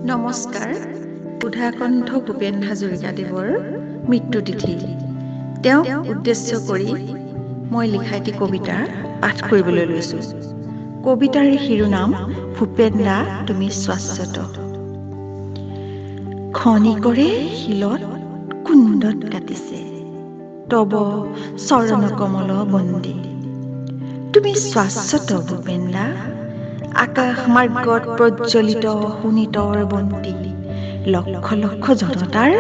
নমস্কাৰ। উধাকণ্ঠ ভূপেন হাজৰিকা দেৱৰ মৃত্যু তিথি। তেওঁক উদ্দেশ্য কৰি মই লিখা এটি কবিতা পাঠ কৰিবলৈ লৈছোঁ। কবিতাৰ শিৰোনাম ভূপেন দা তুমি শাশ্বত। খনিকৰে শিলত কুণ্ডত কাটিছে তব চৰণ কমল বন্দী। তুমি শাশ্বত ভূপেন দা, আকাশ মাৰ্গত প্ৰজ্বলিত শোণিতৰ বন্তি। লক্ষ লক্ষ জনতাৰ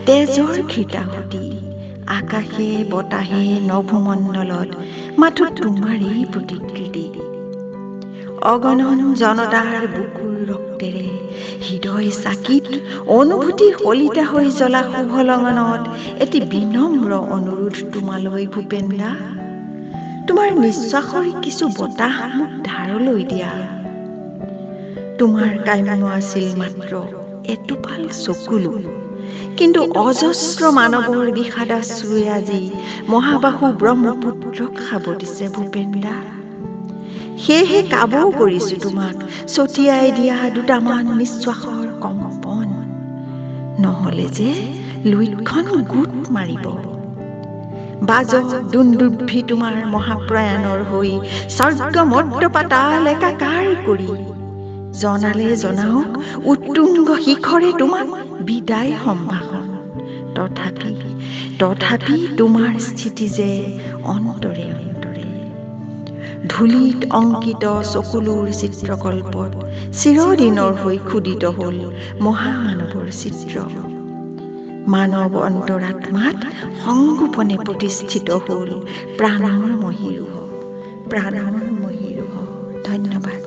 তেজৰ ঘৃতাহুতি। আকাশে বতাহে নভোমণ্ডলত মাথো তোমাৰেই প্ৰতিকৃতি। অগণন জনতাৰ বুকুৰ ৰক্তেৰে হৃদয় চাকিত অনুভূতি শলিতা হৈ জ্বলা শুভলঙনত এটি বিনম্ৰ অনুৰোধ তোমালৈ ভূপেন দা। তোমাৰ নিশ্বাসৰ কিছু বতাহ মোক ধাৰলৈ দিয়া। তোমাৰ কাম্য আছিল মাত্ৰ এটোপাল চকুলো, কিন্তু অজস্ৰ মানৱৰ বিষাদাশ্ৰুৱে আজি মহাবাহু ব্ৰহ্মপুত্ৰক সাৱটিছে ভূপেন দা। সেয়েহে কাবৌ কৰিছো তোমাক ছটিয়াই দিয়া দুটামান নিশ্বাসৰ কম্পন, নহলে যে লুইতখন গোট মাৰিব। বাজক দুন্দুভি তোমাৰ মহাপ্ৰয়াণৰ হৈ স্বৰ্গ মৰ্ত্য পাতাল একাকাৰ কৰি। জনালে জনাওক উত্তুংগ শিখৰে তোমাক বিদায় সম্ভাষণ। তথাপি তোমাৰ স্থিতি যে অন্তৰে অন্তৰে। ধূলিত অংকিত চকুলোৰ চিত্ৰকল্পত চিৰদিনৰ হৈ খোদিত হল মহামানৱৰ চিত্ৰ। মানৱ অন্তৰাত্মাত সংগোপনে প্ৰতিষ্ঠিত হল প্ৰাণৰ মহীৰূহ। ধন্যবাদ।